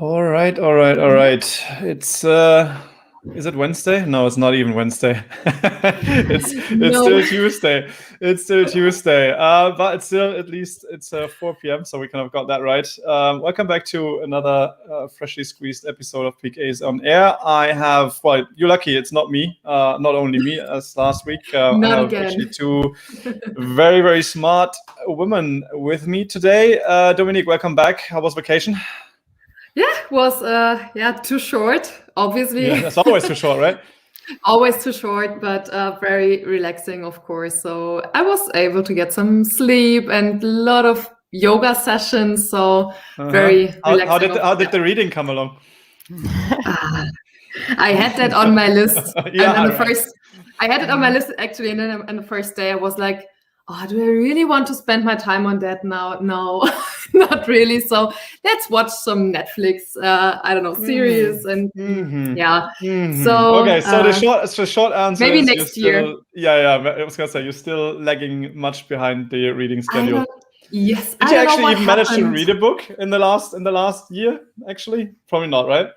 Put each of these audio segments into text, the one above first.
All right. It's is it Wednesday? No, it's not even Wednesday. It's still Tuesday. It's still Tuesday. But it's still, at least it's 4 p.m. So we kind of got that right. Welcome back to another freshly squeezed episode of Peak A's on Air. I have, well, you're lucky it's not me, not only me as last week. I have actually two very, very smart women with me today. Dominique, welcome back. How was vacation? Yeah, it was too short, obviously. Yeah, that's always too short, right? Always too short, but very relaxing, of course. So I was able to get some sleep and a lot of yoga sessions. So very relaxing. How did the reading come along? I had that on my list. I had it on my list actually, and then on the first day I was like, oh, do I really want to spend my time on that now? No, not really. So let's watch some Netflix, I don't know, series and So okay, so the short answer maybe is next year. I was gonna say you're still lagging much behind the reading schedule. Yes. Did you actually even manage to read a book in the last year? Actually, probably not, right?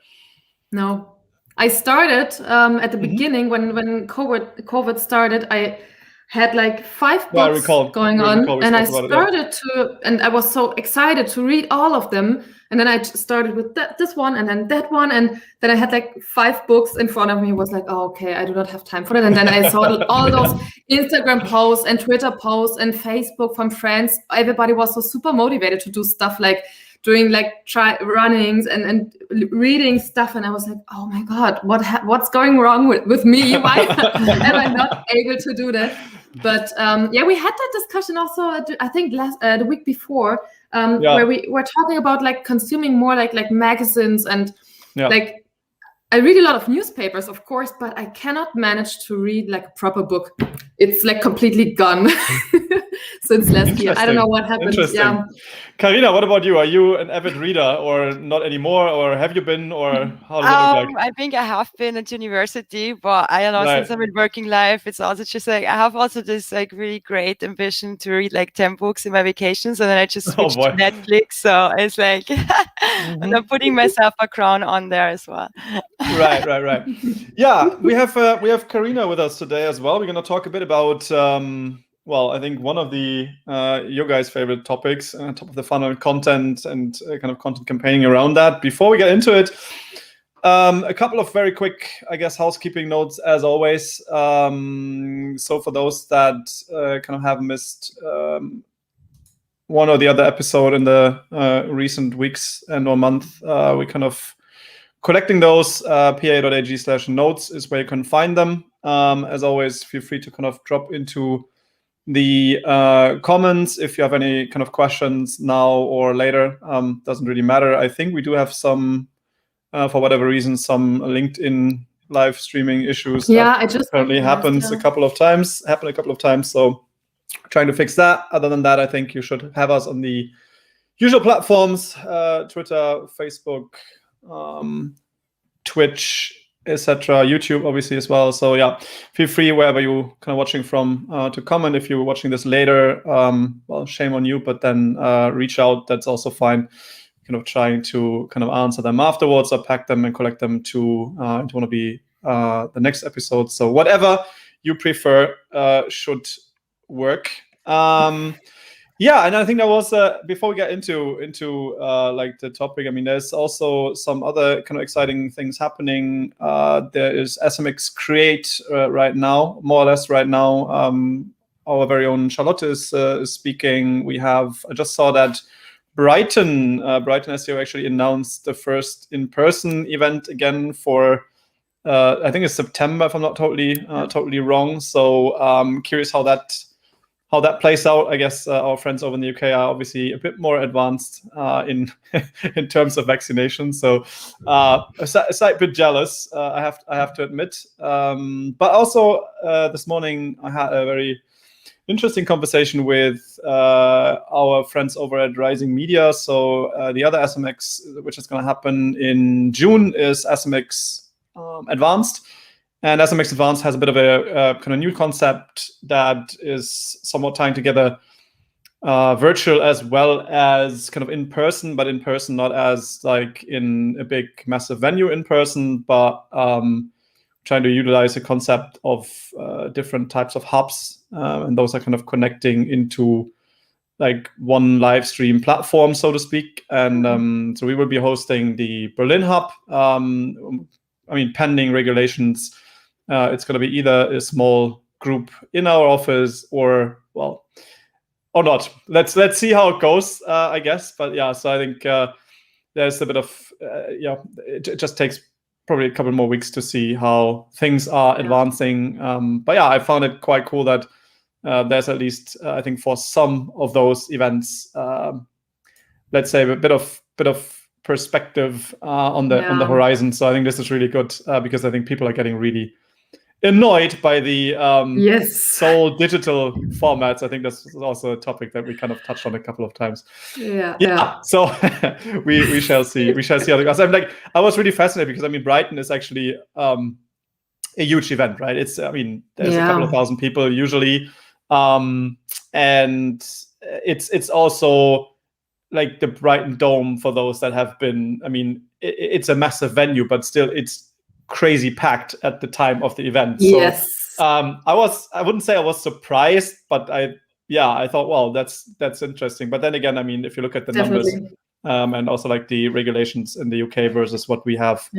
No, I started at the beginning when COVID started. I had like 5 books going on, and I started and I was so excited to read all of them. And then I started with this one, and then that one, and then I had like 5 books in front of me. Was like, oh, okay, I do not have time for that. And then I saw all those Instagram posts and Twitter posts and Facebook from friends. Everybody was so super motivated to do stuff like doing like runnings and reading stuff, and I was like, oh my god, what's going wrong with me? Why am I not able to do that? But we had that discussion also, I think the week before, where we were talking about like consuming more like magazines and like I read a lot of newspapers, of course, but I cannot manage to read like a proper book. It's like completely gone since last year. I don't know what happened. Interesting. Carina, what about you? Are you an avid reader or not anymore? Or have you been? Or how does it look like? I think I have been at university, but I don't know, since I'm in working life, it's also just like I have also this like really great ambition to read like 10 books in my vacations, and then I just switched to Netflix. So it's like and I'm putting myself a crown on there as well. Right. Yeah, we have Carina with us today as well. We're going to talk a bit about I think one of the your guys' favorite topics, top of the funnel content and kind of content campaigning around that. Before we get into it, a couple of very quick, I guess, housekeeping notes as always. So for those that kind of have missed one or the other episode in the recent weeks and or month, we kind of collecting those. pa.ag/notes is where you can find them. As always, feel free to kind of drop into the comments if you have any kind of questions now or later. Doesn't really matter. I think we do have some, for whatever reason, some LinkedIn live streaming issues. Yeah, it just apparently happened a couple of times. So trying to fix that. Other than that, I think you should have us on the usual platforms: Twitter, Facebook, Twitch, etc., YouTube obviously as well. So yeah, feel free wherever you kind of watching from to comment. If you're watching this later, well, shame on you, but then reach out. That's also fine. Kind of trying to kind of answer them afterwards or pack them and collect them to want to be the next episode. So whatever you prefer should work. Yeah, and I think that was before we get into like the topic. I mean, there's also some other kind of exciting things happening. There is SMX Create right now, more or less right now. Our very own Charlotte is speaking. I just saw that Brighton SEO actually announced the first in-person event again for I think it's September, if I'm not totally wrong. So curious how that plays out. I guess our friends over in the UK are obviously a bit more advanced in terms of vaccination. So a slight bit jealous, I have to admit. But also this morning I had a very interesting conversation with our friends over at Rising Media. So the other SMX, which is going to happen in June, is SMX Advanced. And SMX Advanced has a bit of a kind of new concept that is somewhat tying together virtual as well as kind of in person, but in person not as like in a big massive venue in person, but trying to utilize a concept of different types of hubs, and those are kind of connecting into like one live stream platform, so to speak. And so we will be hosting the Berlin hub. I mean, pending regulations, it's going to be either a small group in our office or not. Let's see how it goes, I guess. But yeah, so I think there's a bit of it just takes probably a couple more weeks to see how things are advancing. But yeah, I found it quite cool that there's at least I think for some of those events, let's say a bit of perspective on the horizon. So I think this is really good because I think people are getting really annoyed by the sole digital formats. I think that's also a topic that we kind of touched on a couple of times. Yeah. So we shall see. We shall see how it goes. I was really fascinated because I mean Brighton is actually a huge event, right? There's a couple of thousand people usually, and it's also like the Brighton Dome for those that have been. I mean, it's a massive venue, but still it's crazy packed at the time of the event. Yes. So I wouldn't say I was surprised, but I thought, well, that's interesting. But then again, I mean, if you look at the numbers and also like the regulations in the UK versus what we have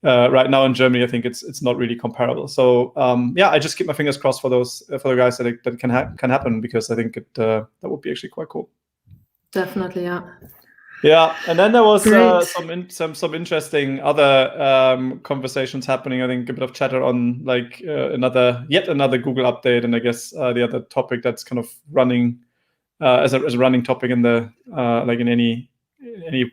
right now in Germany, I think it's not really comparable. So I just keep my fingers crossed for those for the guys that can happen, because I think that would be actually quite cool. Definitely, yeah. Yeah, and then there was some interesting other conversations happening. I think a bit of chatter on like yet another Google update, and I guess the other topic that's kind of running as a running topic in the like in any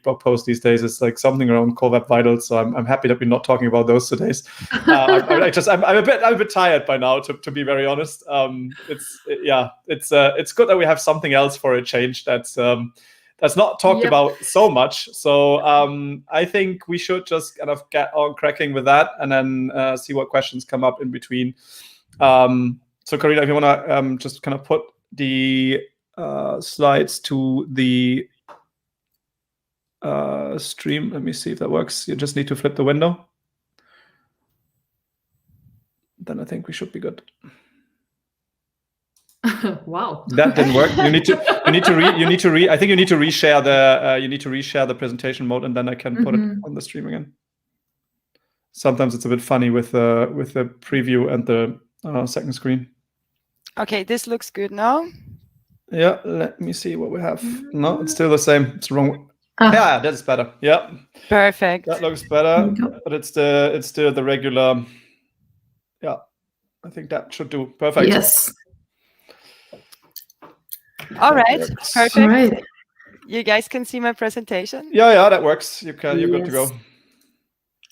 blog post these days is like something around Core Web Vitals. So I'm happy that we're not talking about those today. I'm a bit tired by now, to be very honest. It's good that we have something else for a change that's not talked about so much. So I think we should just kind of get on cracking with that, and then see what questions come up in between. So Carina, if you want to just kind of put the slides to the stream. Let me see if that works. You just need to flip the window. Then I think we should be good. Wow, that didn't work. You need to I think you need to reshare the presentation mode, and then I can put it on the stream again. Sometimes it's a bit funny with the preview and the second screen. Okay, this looks good now. Yeah, let me see what we have. No, it's still the same. It's wrong. Yeah, that's better. Yeah, perfect. That looks better, but it's still the regular. Yeah, I think that should do. Perfect. Yes. All right, perfect. All right. You guys can see my presentation? Yeah, that works. You're good to go.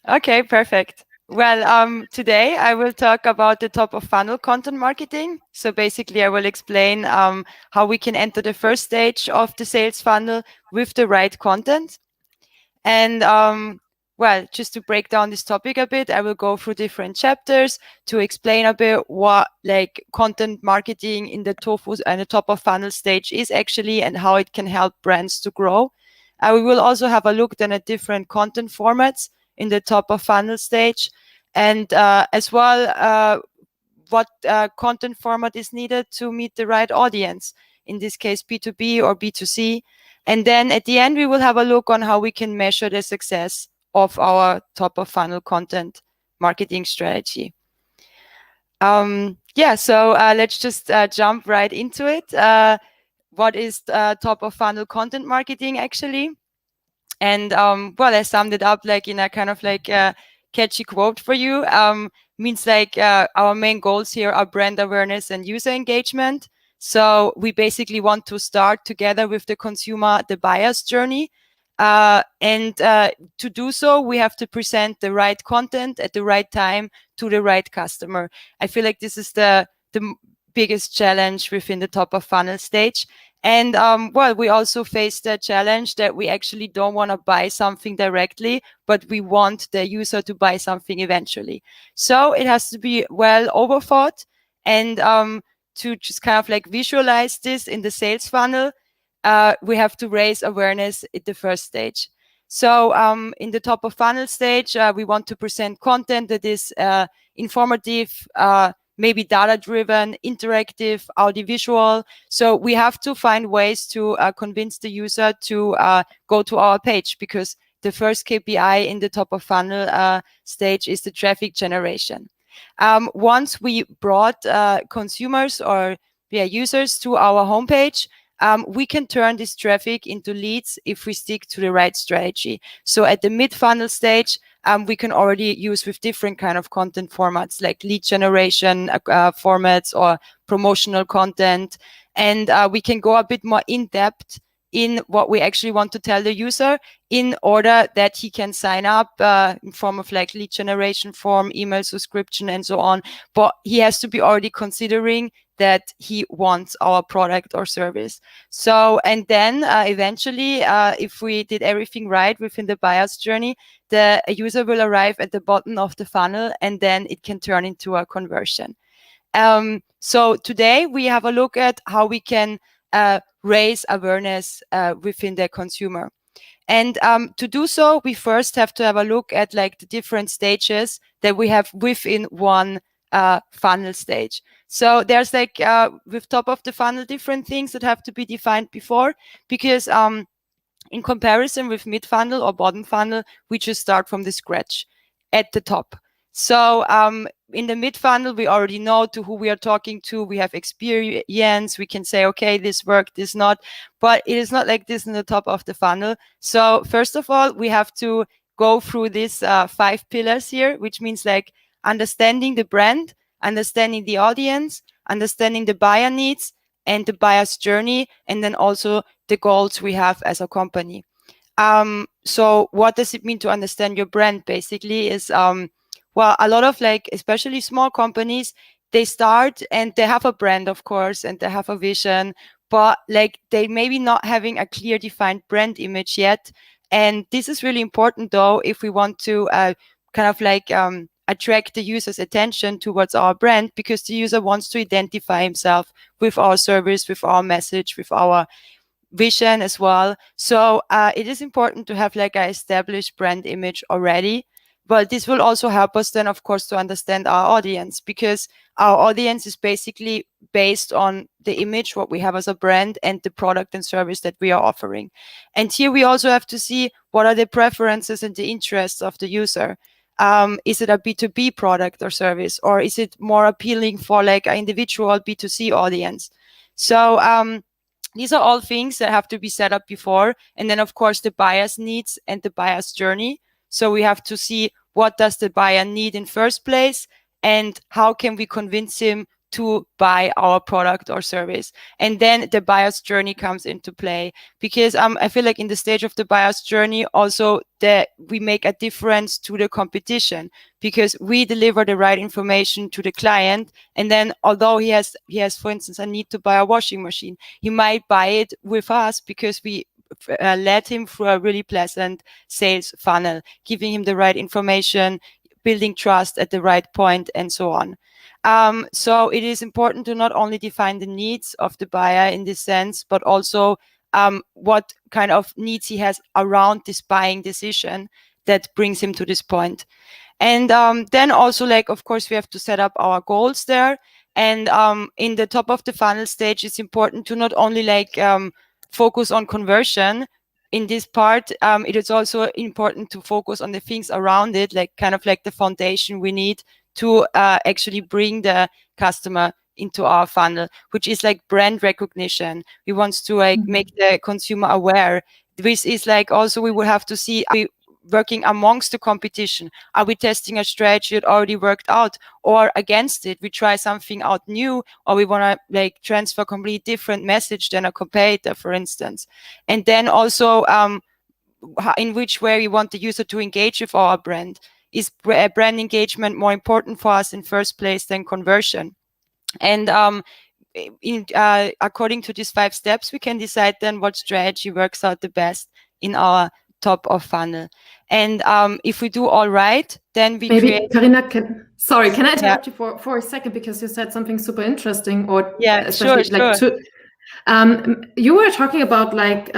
Okay, perfect. Well, today I will talk about the top of funnel content marketing. So basically I will explain how we can enter the first stage of the sales funnel with the right content. And well, just to break down this topic a bit, I will go through different chapters to explain a bit what like content marketing in the ToFu and the top of funnel stage is actually, and how it can help brands to grow. We will also have a look then at different content formats in the top of funnel stage, and as well what content format is needed to meet the right audience, in this case B2B or B2C. And then at the end we will have a look on how we can measure the success of our top of funnel content marketing strategy. So let's just jump right into it. What is top of funnel content marketing actually? And well, I summed it up like in a kind of like catchy quote for you. Means like our main goals here are brand awareness and user engagement. So we basically want to start together with the consumer, the buyer's journey. And to do so, we have to present the right content at the right time to the right customer. I feel like this is the biggest challenge within the top of funnel stage. And well, we also face the challenge that we actually don't want to buy something directly, but we want the user to buy something eventually. So it has to be well overthought. And to just kind of like visualize this in the sales funnel, we have to raise awareness at the first stage. So in the top of funnel stage, we want to present content that is informative, maybe data-driven, interactive, audiovisual. So we have to find ways to convince the user to go to our page, because the first KPI in the top of funnel stage is the traffic generation. Once we brought consumers or users to our homepage, we can turn this traffic into leads if we stick to the right strategy. So at the mid-funnel stage, we can already use with different kind of content formats, like lead generation formats or promotional content. And we can go a bit more in depth in what we actually want to tell the user, in order that he can sign up in form of like lead generation form, email subscription, and so on. But he has to be already considering that he wants our product or service. So, and then eventually, if we did everything right within the buyer's journey, the user will arrive at the bottom of the funnel, and then it can turn into a conversion. So today we have a look at how we can raise awareness within the consumer. And to do so, we first have to have a look at like the different stages that we have within one funnel stage. So there's like with top of the funnel different things that have to be defined before, because in comparison with mid funnel or bottom funnel, we just start from the scratch at the top. So in the mid funnel, we already know to who we are talking to. We have experience. We can say, okay, this worked, this not. But it is not like this in the top of the funnel. So first of all, we have to go through these 5 pillars here, which means like understanding the brand, understanding the audience, understanding the buyer needs and the buyer's journey, and then also the goals we have as a company. So what does it mean to understand your brand? Basically is, well, a lot of like, especially small companies, they start and they have a brand, of course, and they have a vision, but like they maybe not having a clear defined brand image yet. And this is really important though, if we want to kind of like attract the user's attention towards our brand, because the user wants to identify himself with our service, with our message, with our vision as well. So it is important to have like an established brand image already. But this will also help us then, of course, to understand our audience, because our audience is basically based on the image, what we have as a brand, and the product and service that we are offering. And here we also have to see what are the preferences and the interests of the user. Is it a B2B product or service, or is it more appealing for like an individual B2C audience? So these are all things that have to be set up before. And then, of course, the buyer's needs and the buyer's journey. So we have to see what does the buyer need in first place, and how can we convince him to buy our product or service. And then the buyer's journey comes into play, because I feel like in the stage of the buyer's journey also that we make a difference to the competition, because we deliver the right information to the client. And then although he has, for instance, a need to buy a washing machine, he might buy it with us because we led him through a really pleasant sales funnel, giving him the right information, building trust at the right point, and so on. So it is important to not only define the needs of the buyer in this sense, but also what kind of needs he has around this buying decision that brings him to this point. And then also, like, of course, we have to set up our goals there. And in the top of the funnel stage, it's important to not only like focus on conversion. In this part, it is also important to focus on the things around it, like kind of like the foundation we need to actually bring the customer into our funnel, which is like brand recognition. We want to like make the consumer aware. This is like also we will have to see, are we working amongst the competition? Are we testing a strategy that already worked out, or against it? We try something out new, or we want to like transfer a completely different message than a competitor, for instance. And then also in which way we want the user to engage with our brand. Is brand engagement more important for us in first place than conversion? And according to these 5 steps, we can decide then what strategy works out the best in our top of funnel. And if we do all right, then we maybe Carina can Sorry, can I interrupt you for a second, because you said something super interesting, or especially sure. You were talking about like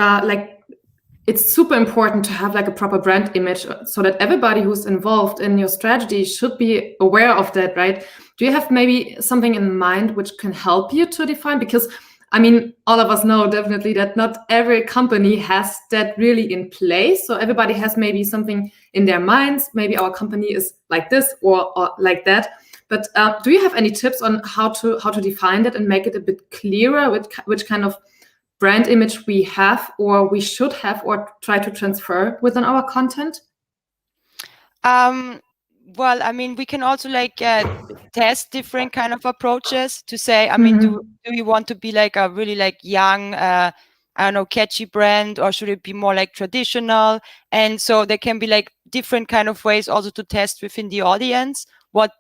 it's super important to have like a proper brand image, so that everybody who's involved in your strategy should be aware of that, right? Do you have maybe something in mind which can help you to define? Because I mean, all of us know definitely that not every company has that really in place. So everybody has maybe something in their minds. Maybe our company is like this or like that. But do you have any tips on how to define that and make it a bit clearer, which kind of brand image we have or we should have or try to transfer within our content? Well, I mean, we can also like test different kind of approaches to say, I mean, do you want to be like a really like young, I don't know, catchy brand, or should it be more like traditional? And so there can be like different kind of ways also to test within the audience what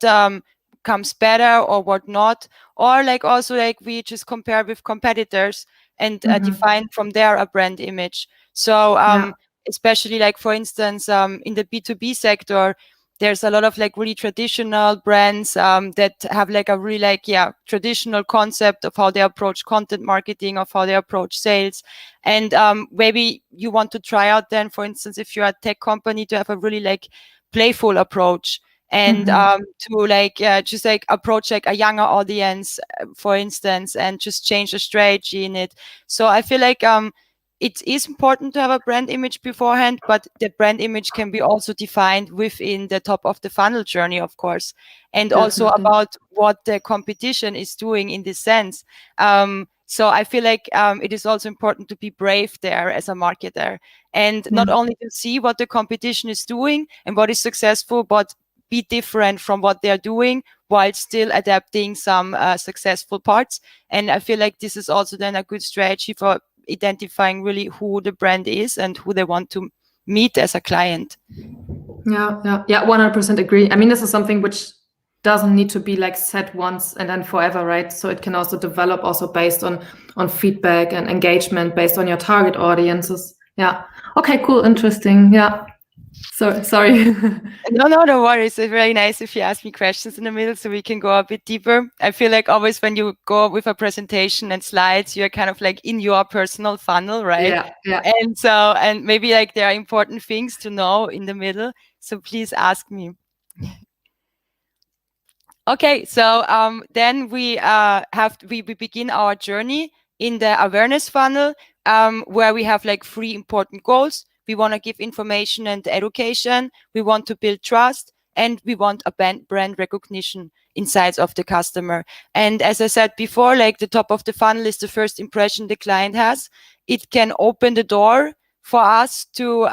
comes better or what not, or like also like we just compare with competitors and define from there a brand image. So especially like, for instance, in the B2B sector, there's a lot of like really traditional brands that have like a really like, traditional concept of how they approach content marketing, of how they approach sales. And maybe you want to try out then, for instance, if you're a tech company, to have a really like playful approach and to like just like approach like a younger audience, for instance, and just change the strategy in it. So I feel like it is important to have a brand image beforehand, but the brand image can be also defined within the top of the funnel journey, of course, and also about what the competition is doing in this sense. So I feel like it is also important to be brave there as a marketer, and not only to see what the competition is doing and what is successful, but be different from what they're doing while still adapting some successful parts. And I feel like this is also then a good strategy for identifying really who the brand is and who they want to meet as a client. Yeah, 100% agree. I mean, this is something which doesn't need to be like set once and then forever, right? So it can also develop also based on feedback and engagement based on your target audiences. Yeah. Okay, cool. Interesting. Yeah. Sorry. No, don't worry. It's very nice if you ask me questions in the middle so we can go a bit deeper. I feel like always when you go with a presentation and slides, you're kind of like in your personal funnel, right? Yeah. And maybe like there are important things to know in the middle. So please ask me. Okay, so then we begin our journey in the awareness funnel, where we have like 3 important goals. We want to give information and education. We want to build trust, and we want a brand recognition inside of the customer. And as I said before, like the top of the funnel is the first impression the client has. It can open the door for us to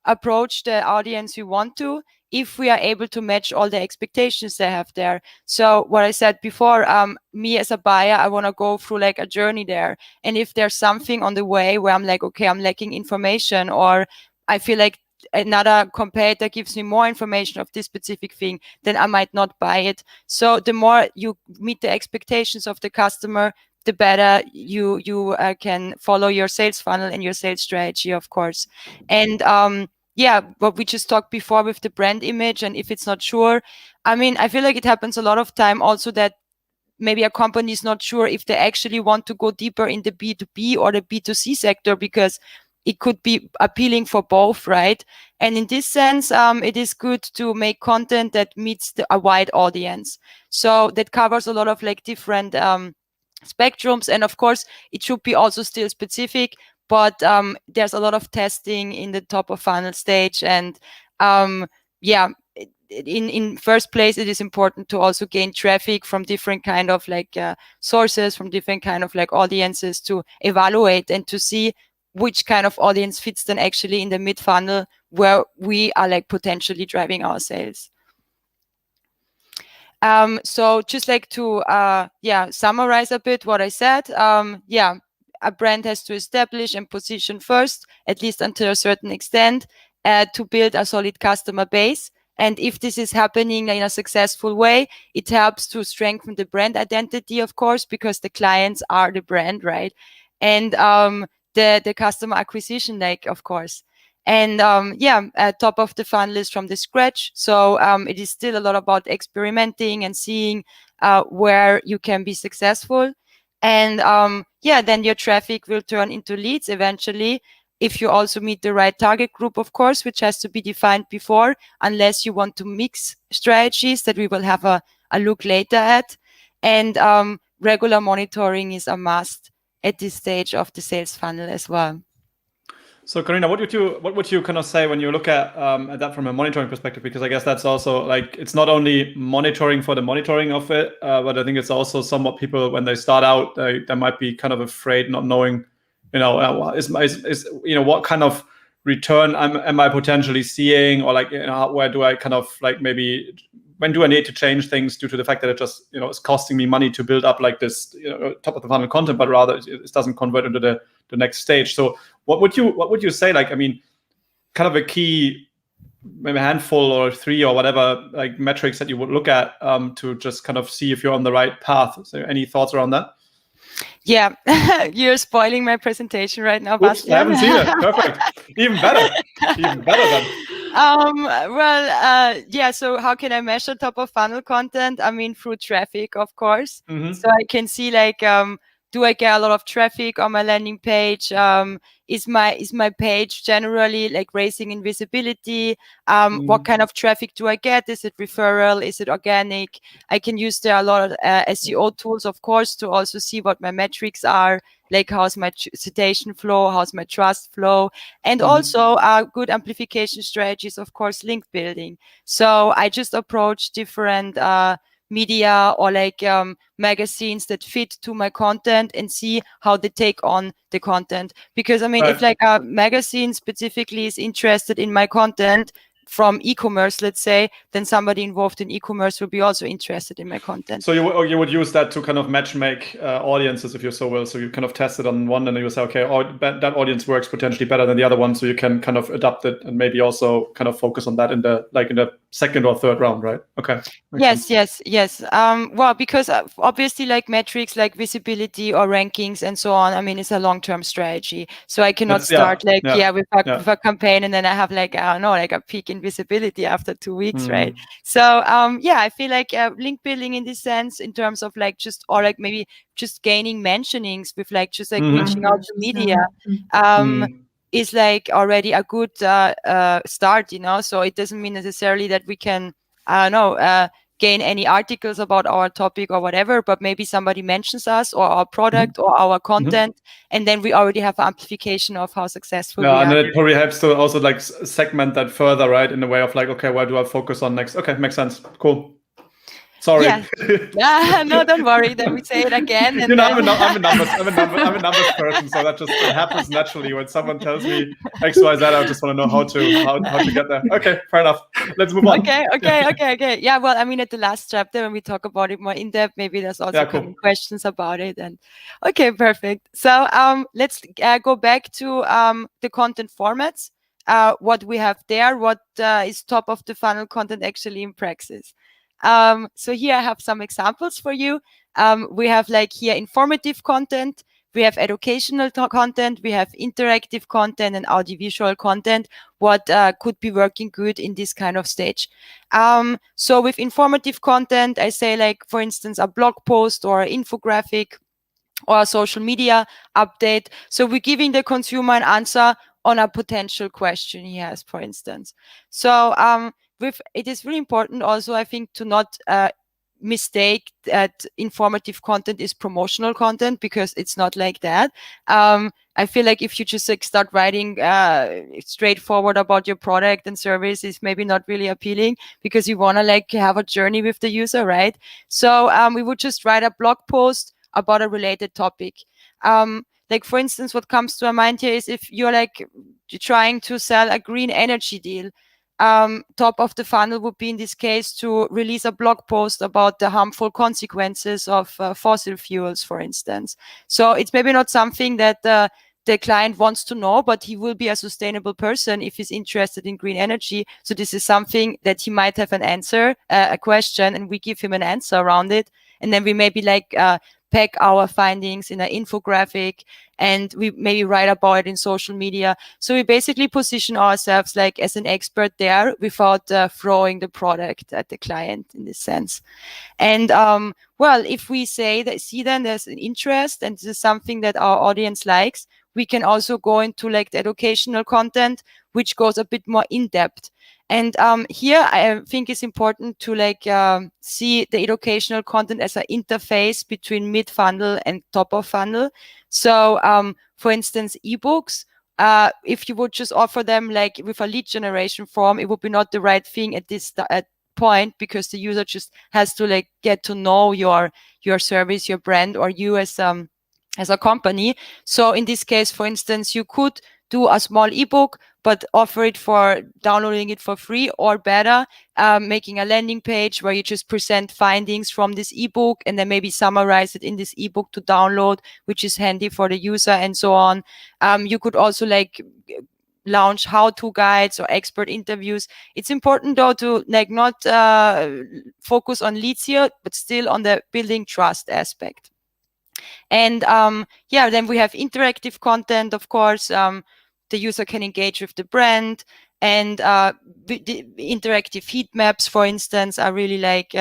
approach the audience we want to, if we are able to match all the expectations they have there. So what I said before, me as a buyer, I want to go through like a journey there. And if there's something on the way where I'm like, okay, I'm lacking information, or I feel like another competitor gives me more information of this specific thing, then I might not buy it. So the more you meet the expectations of the customer, the better you can follow your sales funnel and your sales strategy, of course. And what we just talked before with the brand image, and if it's not sure, I mean, I feel like it happens a lot of time also that maybe a company is not sure if they actually want to go deeper in the B2B or the B2C sector, because it could be appealing for both, right? And in this sense, it is good to make content that meets a wide audience. So that covers a lot of like different spectrums, and of course it should be also still specific, but there's a lot of testing in the top of funnel stage. And in first place, it is important to also gain traffic from different kind of like sources, from different kind of like audiences, to evaluate and to see which kind of audience fits then actually in the mid funnel, where we are like potentially driving our sales. So just like to summarize a bit what I said, a brand has to establish and position first, at least until a certain extent, to build a solid customer base. And if this is happening in a successful way, it helps to strengthen the brand identity, of course, because the clients are the brand, right? And the customer acquisition, like, of course. And top of the funnel is from the scratch. So it is still a lot about experimenting and seeing where you can be successful. And then your traffic will turn into leads eventually, if you also meet the right target group, of course, which has to be defined before, unless you want to mix strategies that we will have a look later at. And regular monitoring is a must at this stage of the sales funnel as well. So Carina, what would you kind of say when you look at that from a monitoring perspective? Because I guess that's also like, it's not only monitoring for the monitoring of it, but I think it's also somewhat people, when they start out, they might be kind of afraid, not knowing, what kind of return am I potentially seeing, or like, where do I kind of like, maybe when do I need to change things due to the fact that it just, it's costing me money to build up like this, top of the funnel content, but rather it doesn't convert into the next stage. So what would you say, like, I mean, kind of a key, maybe a handful or 3 or whatever, like metrics that you would look at to just kind of see if you're on the right path? So any thoughts around that? Yeah, you're spoiling my presentation right now, Bastian. I haven't seen it. Perfect. Even better. Even better then. So how can I measure top of funnel content? I mean, through traffic, of course. Mm-hmm. So I can see like, do I get a lot of traffic on my landing page? Is my page generally like raising in visibility? What kind of traffic do I get? Is it referral? Is it organic? I can use there a lot of SEO tools, of course, to also see what my metrics are, like how's my citation flow, how's my trust flow, and also good amplification strategies, of course, link building. So I just approach different media or like magazines that fit to my content and see how they take on the content. Because I mean, if like a magazine specifically is interested in my content from e-commerce, let's say, then somebody involved in e-commerce will be also interested in my content. So you would use that to kind of match make audiences, if you so will. So you kind of test it on one, and then you say, okay, that audience works potentially better than the other one, so you can kind of adapt it and maybe also kind of focus on that in the second or third round, right? Okay. Yes. Well, because obviously like metrics like visibility or rankings and so on, I mean, it's a long-term strategy. So I cannot start with a campaign and then I have like, I don't know, like a peak in visibility after 2 weeks, right? So I feel like link building in this sense, in terms of like just, or like maybe just gaining mentionings with like just like reaching out to media is like already a good start, so it doesn't mean necessarily that we can gain any articles about our topic or whatever, but maybe somebody mentions us or our product or our content, and then we already have amplification of how successful we are. And then it probably helps to also like segment that further, right? In the way of like, okay, where do I focus on next? Okay, makes sense. Cool. Sorry. Yeah. No, don't worry. Then we say it again. And I'm a numbers person, so that just happens naturally. When someone tells me X, Y, Z, I just want to know how to get there. Okay, fair enough. Let's move on. Okay. Yeah. Well, I mean, at the last chapter, when we talk about it more in depth, maybe there's also questions about it. And okay, perfect. So let's go back to the content formats. What we have there. What is top of the funnel content actually in praxis? So here I have some examples for you. We have like here informative content, we have educational content, we have interactive content and audiovisual content, what could be working good in this kind of stage. So with informative content, I say like, for instance, a blog post or an infographic or a social media update. So we're giving the consumer an answer on a potential question he has, for instance. So it is really important also, I think, to not mistake that informative content is promotional content, because it's not like that. I feel like if you just like start writing straightforward about your product and service, is maybe not really appealing, because you want to like have a journey with the user, right? So we would just write a blog post about a related topic. Like, for instance, what comes to my mind here is if you're like trying to sell a green energy deal, top of the funnel would be in this case to release a blog post about the harmful consequences of fossil fuels, for instance. So it's maybe not something that the client wants to know, but he will be a sustainable person if he's interested in green energy. So this is something that he might have an answer, a question, and we give him an answer around it. And then we maybe like pack our findings in an infographic, and we maybe write about it in social media. So we basically position ourselves like as an expert there without throwing the product at the client in this sense. And well, if we see then there's an interest and this is something that our audience likes, we can also go into like the educational content, which goes a bit more in depth. And here I think it's important to like see the educational content as an interface between mid funnel and top of funnel. So for instance, ebooks, if you would just offer them like with a lead generation form, it would be not the right thing at this point, because the user just has to like get to know your service, your brand, or you as a company. So in this case, for instance, you could do a small ebook, but offer it for downloading it for free, or better, making a landing page where you just present findings from this ebook and then maybe summarize it in this ebook to download, which is handy for the user, and so on. You could also like launch how-to guides or expert interviews. It's important though to like not focus on leads here, but still on the building trust aspect. And yeah, then we have interactive content, of course. The user can engage with the brand, and the interactive heat maps, for instance, are really like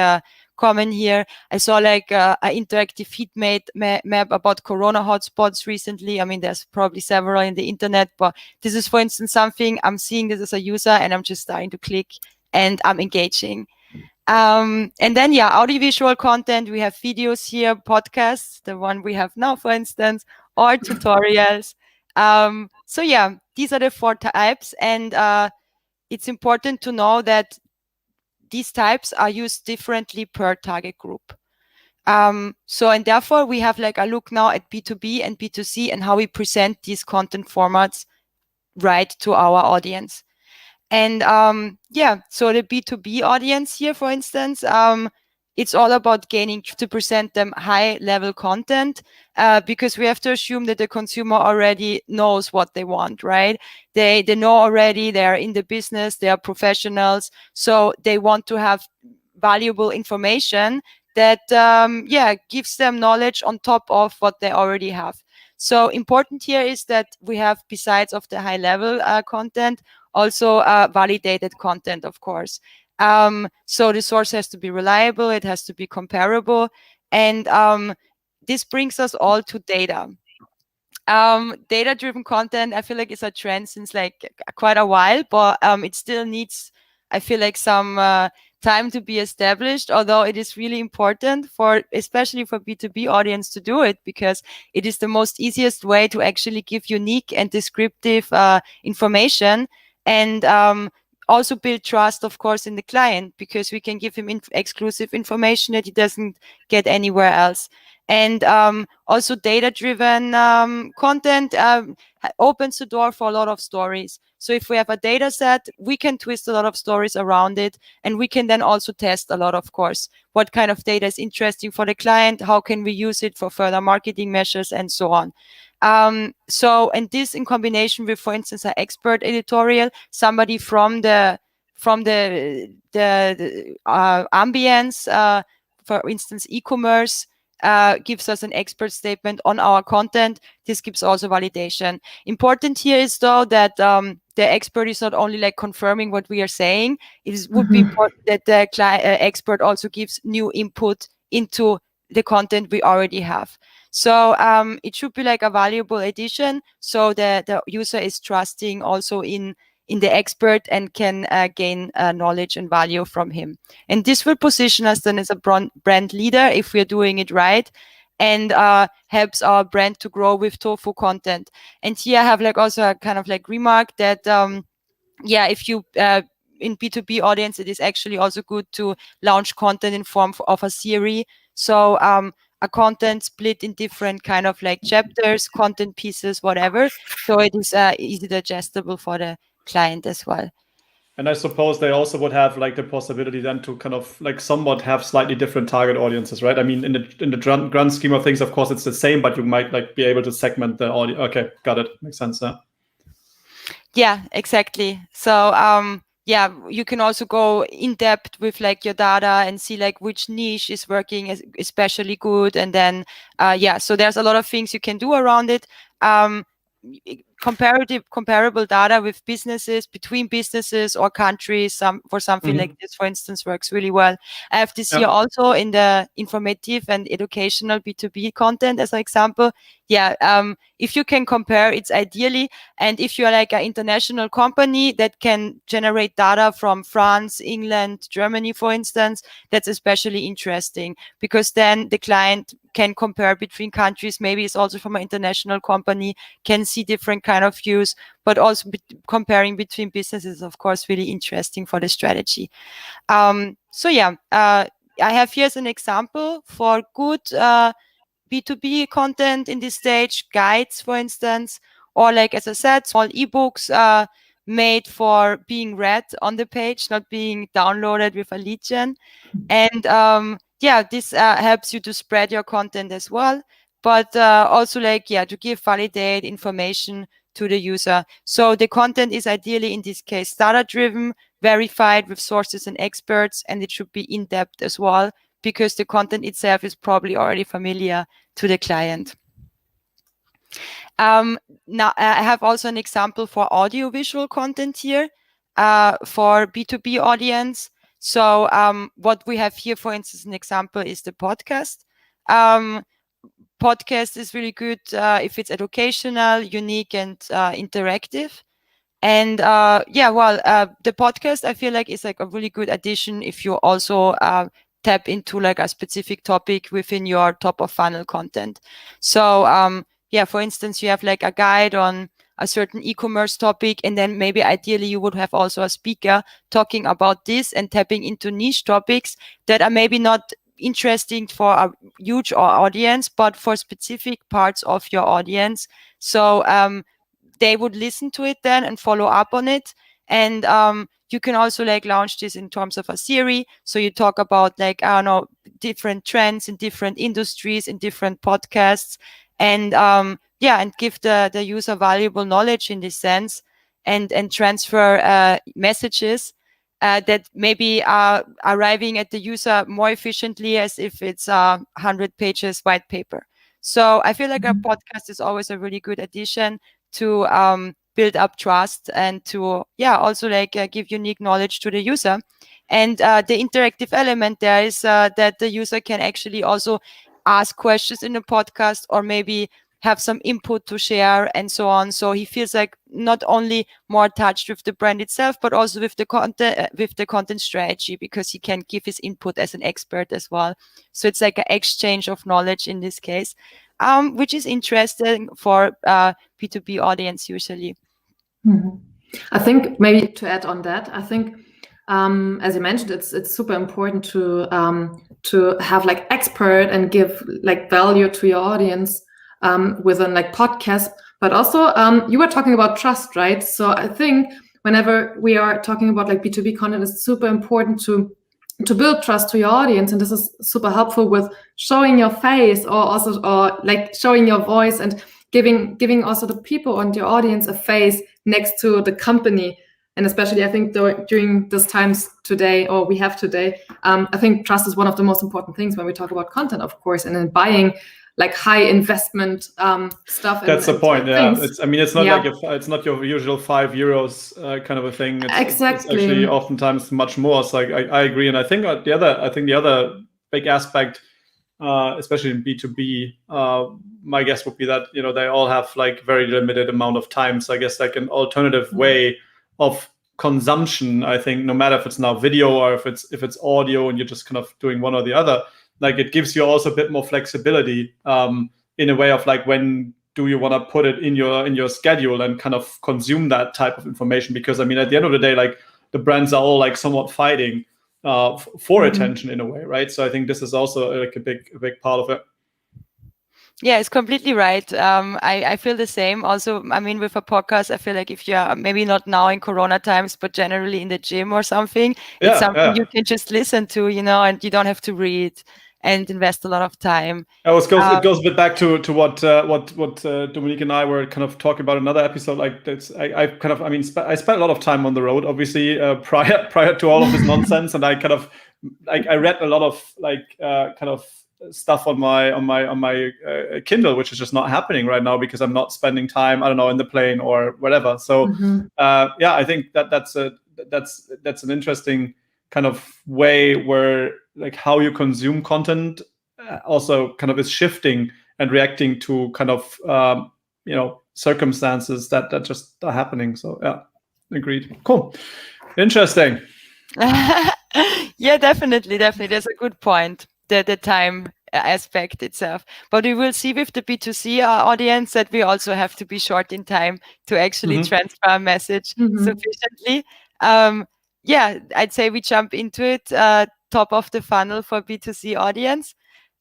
common here. I saw like an interactive heat map about Corona hotspots recently. I mean, there's probably several in the internet, but this is, for instance, something I'm seeing this as a user, and I'm just starting to click and I'm engaging. And then, yeah, audiovisual content. We have videos here, podcasts, the one we have now, for instance, or tutorials. So yeah, these are the 4 types, and it's important to know that these types are used differently per target group. So, and therefore we have like a look now at B2B and B2C and how we present these content formats right to our audience. And yeah, so the B2B audience here, for instance, it's all about gaining to present them high level content, because we have to assume that the consumer already knows what they want, right? They know already, they're in the business, they are professionals, so they want to have valuable information that yeah, gives them knowledge on top of what they already have. So important here is that we have, besides of the high level content, also validated content, of course. So the source has to be reliable, it has to be comparable, and this brings us all to data. Data-driven content, I feel like, is a trend since like quite a while, but it still needs, I feel like, some time to be established, although it is really important for, especially for B2B audience, to do it, because it is the most easiest way to actually give unique and descriptive information, and also build trust, of course, in the client, because we can give him exclusive information that he doesn't get anywhere else. And also data-driven content opens the door for a lot of stories. So if we have a data set, we can twist a lot of stories around it, and we can then also test a lot, of course, what kind of data is interesting for the client, how can we use it for further marketing measures, and so on. So, and this in combination with, for instance, an expert editorial, somebody from the ambience, for instance, e-commerce, gives us an expert statement on our content. This gives also validation. Important here is though that the expert is not only like confirming what we are saying. It would be important that the expert also gives new input into the content we already have. So it should be like a valuable addition, so the user is trusting also in the expert and can gain knowledge and value from him. And this will position us then as a brand leader if we're doing it right, and helps our brand to grow with ToFu content. And here I have like also a kind of like remark that yeah, if you in B2B audience, it is actually also good to launch content in form of a series. So a content split in different kind of like chapters, content pieces, whatever. So it is easy digestible for the client as well. And I suppose they also would have like the possibility then to kind of like somewhat have slightly different target audiences, right? I mean, in the grand scheme of things, of course, it's the same, but you might like be able to segment the audience. Okay, got it. Makes sense. Yeah, exactly. So you can also go in depth with like your data and see like which niche is working especially good. And then, so there's a lot of things you can do around it. Comparable data with businesses, between businesses or countries, for something like this, for instance, works really well. I have this here also in the informative and educational B2B content as an example. If you can compare, it's ideally. And if you're like an international company that can generate data from France, England, Germany, for instance, that's especially interesting, because then the client can compare between countries. Maybe it's also from an international company, can see different kind of views, but also comparing between businesses is, of course, really interesting for the strategy. I have here as an example for good B2B content in this stage, guides, for instance, or like, as I said, small ebooks made for being read on the page, not being downloaded with a lead gen. And this helps you to spread your content as well, but also like, to give validated information to the user. So the content is ideally, in this case, data-driven, verified with sources and experts, and it should be in-depth as well, because the content itself is probably already familiar to the client. Now, I have also an example for audiovisual content here for B2B audience. So what we have here, for instance, an example is the podcast. Podcast is really good if it's educational, unique, and interactive. And the podcast, I feel like, is like a really good addition if you also tap into like a specific topic within your top of funnel content. So for instance, you have like a guide on a certain e-commerce topic, and then maybe ideally you would have also a speaker talking about this and tapping into niche topics that are maybe not interesting for a huge audience, but for specific parts of your audience. So they would listen to it then and follow up on it. And you can also like launch this in terms of a series. So you talk about like, I don't know, different trends in different industries, in different podcasts, and and give the user valuable knowledge in this sense, and transfer messages that maybe are arriving at the user more efficiently as if it's 100 pages white paper. So I feel like a podcast is always a really good addition to build up trust and to also like give unique knowledge to the user. And the interactive element there is that the user can actually also ask questions in the podcast, or maybe have some input to share and so on. So he feels like not only more touched with the brand itself, but also with the content strategy, because he can give his input as an expert as well. So it's like an exchange of knowledge in this case, which is interesting for B2B audience usually. I think maybe to add on that, I think as you mentioned, it's super important to have like expert and give like value to your audience within like podcast. But also you were talking about trust, right? So I think whenever we are talking about like B2B content, it's super important to build trust to your audience, and this is super helpful with showing your face, or like showing your voice, and giving also the people and your audience a face next to the company. And especially, I think during these times today, or we have today, I think trust is one of the most important things when we talk about content, of course, and in buying like high investment stuff. That's the point. Yeah, it's not like it's not your usual €5 kind of a thing. Exactly. It's actually oftentimes much more. So I agree, and I think the other big aspect, especially in B2B, my guess would be that they all have like very limited amount of time. So I guess like an alternative way of consumption, I think, no matter if it's now video or if it's audio, and you're just kind of doing one or the other, like it gives you also a bit more flexibility in a way of like, when do you want to put it in your schedule and kind of consume that type of information? Because at the end of the day, like the brands are all like somewhat fighting for attention in a way, right? So I think this is also like a big part of it. Yeah, it's completely right. I feel the same. Also, with a podcast, I feel like if you're maybe not now in Corona times, but generally in the gym or something, it's something you can just listen to, and you don't have to read. and invest a lot of time. It goes a bit back to what Dominique and I were kind of talking about in another episode. Like I spent a lot of time on the road, obviously, prior to all of this nonsense, and I kind of I read a lot of kind of stuff on my Kindle, which is just not happening right now because I'm not spending time, I don't know, in the plane or whatever. So I think that's an interesting kind of way where like how you consume content also kind of is shifting and reacting to kind of circumstances that just are happening. So yeah, agreed. Cool, interesting. Yeah, definitely. There's a good point. The time aspect itself, but we will see with the B2C audience that we also have to be short in time to actually transfer a message sufficiently. I'd say we jump into it. Top of the funnel for B2C audience.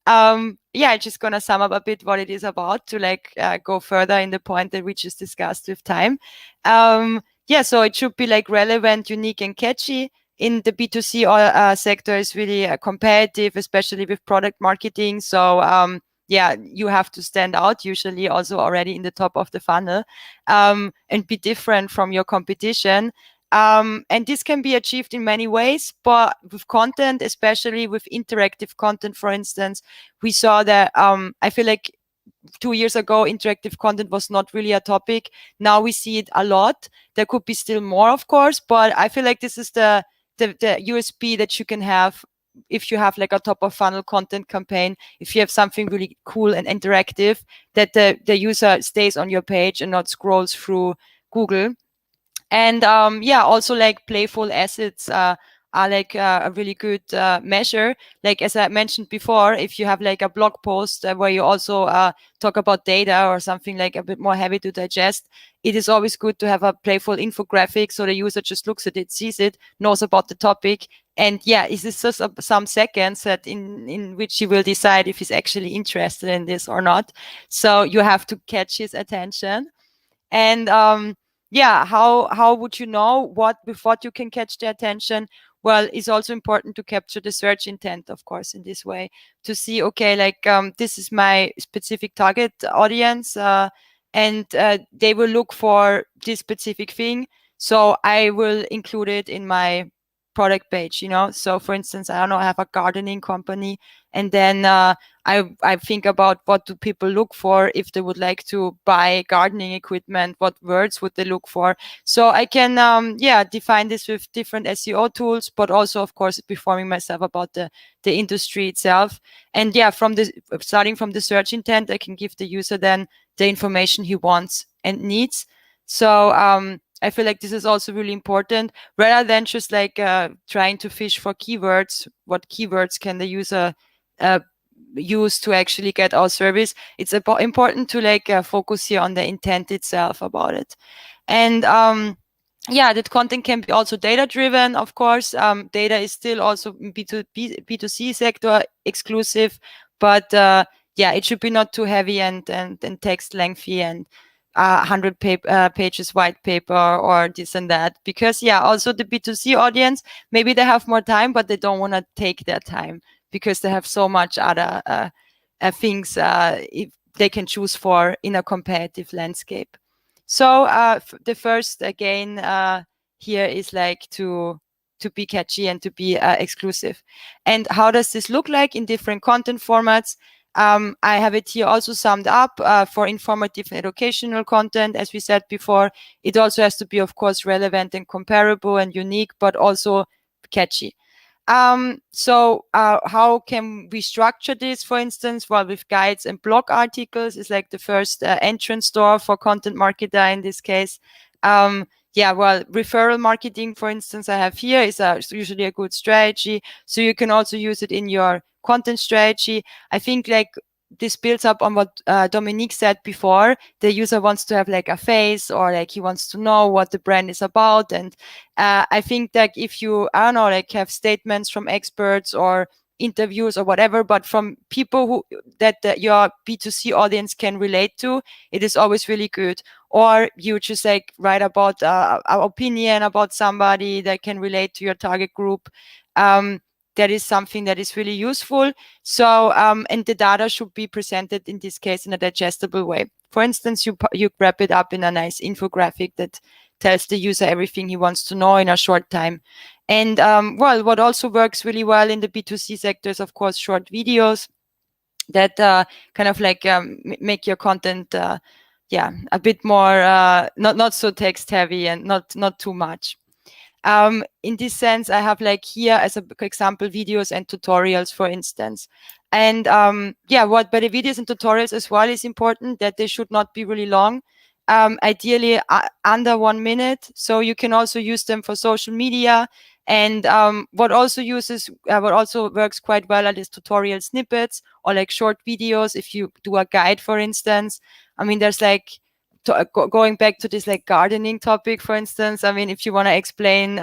I'm just gonna sum up a bit what it is about to go further in the point that we just discussed with time. So it should be like relevant, unique, and catchy. In the B2C sector is really competitive, especially with product marketing. So you have to stand out usually also already in the top of the funnel and be different from your competition. And this can be achieved in many ways, but with content, especially with interactive content, for instance, we saw that I feel like 2 years ago, interactive content was not really a topic. Now we see it a lot. There could be still more, of course, but I feel like this is the USP that you can have if you have like a top of funnel content campaign. If you have something really cool and interactive, that the user stays on your page and not scrolls through Google. And also like playful assets are like a really good measure. Like as I mentioned before, if you have like a blog post where you also talk about data or something like a bit more heavy to digest, it is always good to have a playful infographic so the user just looks at it, sees it, knows about the topic, and is this just some seconds that in which he will decide if he's actually interested in this or not. So you have to catch his attention. And how would you know with what you can catch the attention? Well, it's also important to capture the search intent, of course, in this way, to see, okay, like this is my specific target audience, and they will look for this specific thing. So I will include it in my product page, So for instance, I don't know, I have a gardening company, and then I think about what do people look for if they would like to buy gardening equipment, what words would they look for? So I can define this with different SEO tools, but also of course informing myself about the industry itself. And starting from the search intent, I can give the user then the information he wants and needs. So I feel like this is also really important, rather than just like trying to fish for keywords. What keywords can the user use to actually get our service? It's important to like focus here on the intent itself about it. And that content can be also data driven, of course. Data is still also B2C sector exclusive, but it should be not too heavy and text lengthy and 100 pages white paper or this and that, because also the B2C audience, maybe they have more time, but they don't want to take their time because they have so much other things if they can choose for in a competitive landscape. So the first again here is like to be catchy and to be exclusive. And how does this look like in different content formats? I have it here also summed up for informative and educational content. As we said before, it also has to be, of course, relevant and comparable and unique, but also catchy. So how can we structure this, for instance? Well, with guides and blog articles is like the first entrance door for content marketer in this case. Referral marketing, for instance, I have here is usually a good strategy. So you can also use it in your content strategy. I think like this builds up on what Dominique said before. The user wants to have like a face, or like he wants to know what the brand is about. And I think that if you, I don't know, like have statements from experts or interviews or whatever, but from people that your B2C audience can relate to, it is always really good. Or you just like write about an opinion about somebody that can relate to your target group. that is something that is really useful. So, and the data should be presented in this case in a digestible way. For instance, you wrap it up in a nice infographic that tells the user everything he wants to know in a short time. And well, what also works really well in the B2C sector is, of course, short videos that kind of like make your content a bit more not so text heavy and not too much. In this sense, I have like here as an example videos and tutorials, for instance. And what by the videos and tutorials as well is important that they should not be really long. Ideally under 1 minute. So you can also use them for social media. And what also works quite well are these tutorial snippets or like short videos. If you do a guide, for instance, I mean, there's like going back to this like gardening topic, for instance, I mean, if you want to explain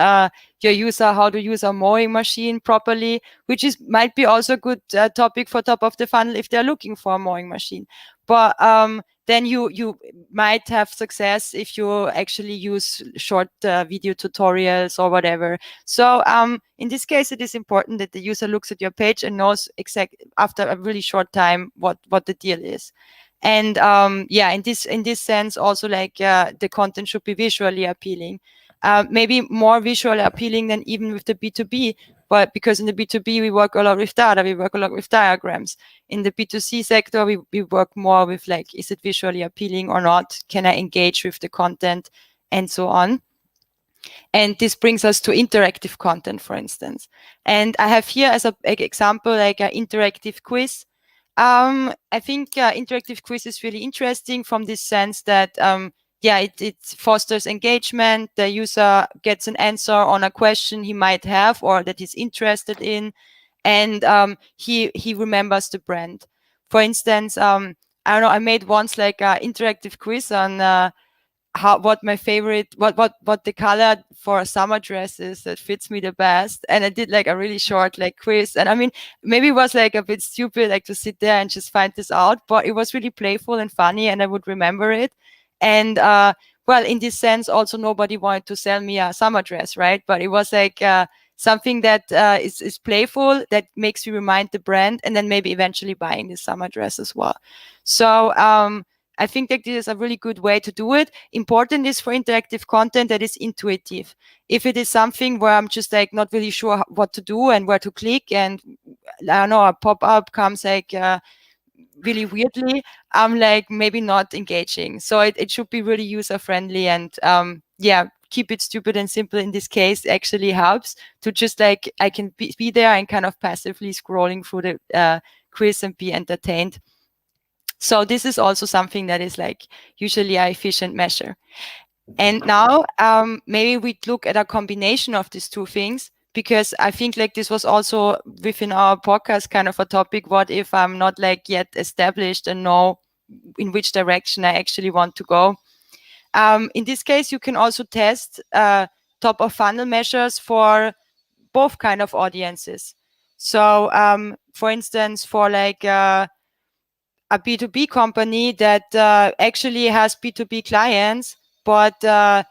your user how to use a mowing machine properly, which might be also a good topic for top of the funnel if they're looking for a mowing machine. But then you might have success if you actually use short video tutorials or whatever. So in this case, it is important that the user looks at your page and knows after a really short time what the deal is. And in this sense, also like the content should be visually appealing, maybe more visually appealing than even with the B2B. But because in the B2B, we work a lot with data, we work a lot with diagrams. In the B2C sector, we work more with like, is it visually appealing or not? Can I engage with the content and so on? And this brings us to interactive content, for instance. And I have here as an example, like an interactive quiz. I think interactive quiz is really interesting from this sense that it fosters engagement. The user gets an answer on a question he might have or that he's interested in, and he remembers the brand. For instance, I don't know, I made once like an interactive quiz on what the color for a summer dress is that fits me the best, and I did like a really short like quiz. And I mean, maybe it was like a bit stupid like to sit there and just find this out, but it was really playful and funny, and I would remember it. And well, in this sense, also nobody wanted to sell me a summer dress, right? But it was like something that is playful, that makes you remind the brand, and then maybe eventually buying this summer dress as well. So I think that this is a really good way to do it. Important is for interactive content that is intuitive. If it is something where I'm just like not really sure what to do and where to click, and I don't know, a pop-up comes like really weirdly, I'm like maybe not engaging. So it should be really user-friendly, and keep it stupid and simple in this case actually helps to just like, I can be there and kind of passively scrolling through the quiz and be entertained. So this is also something that is like usually an efficient measure. And now maybe we look at a combination of these two things, because I think like this was also within our podcast kind of a topic. What if I'm not like yet established and know in which direction I actually want to go? In this case, you can also test top of funnel measures for both kind of audiences. So for instance, for like a B2B company that actually has B2B clients, but a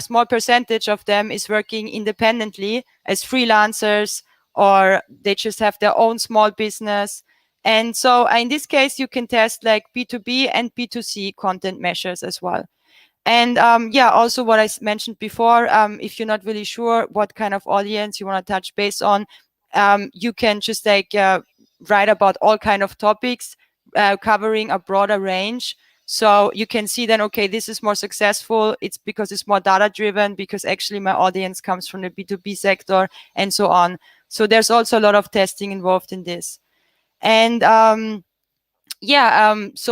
small percentage of them is working independently as freelancers, or they just have their own small business. And so in this case, you can test like B2B and B2C content measures as well. And also what I mentioned before, if you're not really sure what kind of audience you want to touch base on, you can just like write about all kind of topics, covering a broader range. So you can see then, okay, this is more successful. It's because it's more data driven, because actually my audience comes from the B2B sector, and so on. So there's also a lot of testing involved in this. And so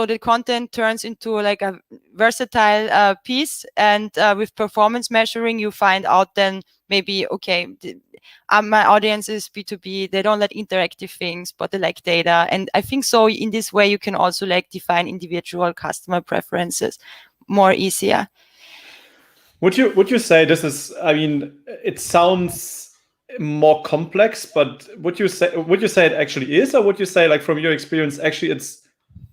the content turns into like a versatile piece, and with performance measuring, you find out then maybe, okay, my audience is B2B, they don't like interactive things, but they like data. And I think so in this way, you can also like define individual customer preferences more easier. Would you say this is, I mean, it sounds more complex, but would you say it actually is, or would you say, like, from your experience, actually it's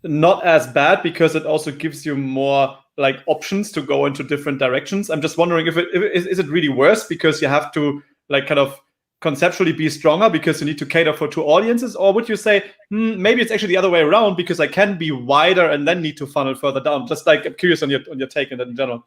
not as bad because it also gives you more like options to go into different directions? I'm just wondering if is it really worse because you have to like kind of conceptually be stronger because you need to cater for two audiences? Or would you say, maybe it's actually the other way around because I can be wider and then need to funnel further down? Just like, I'm curious on your take on that in general.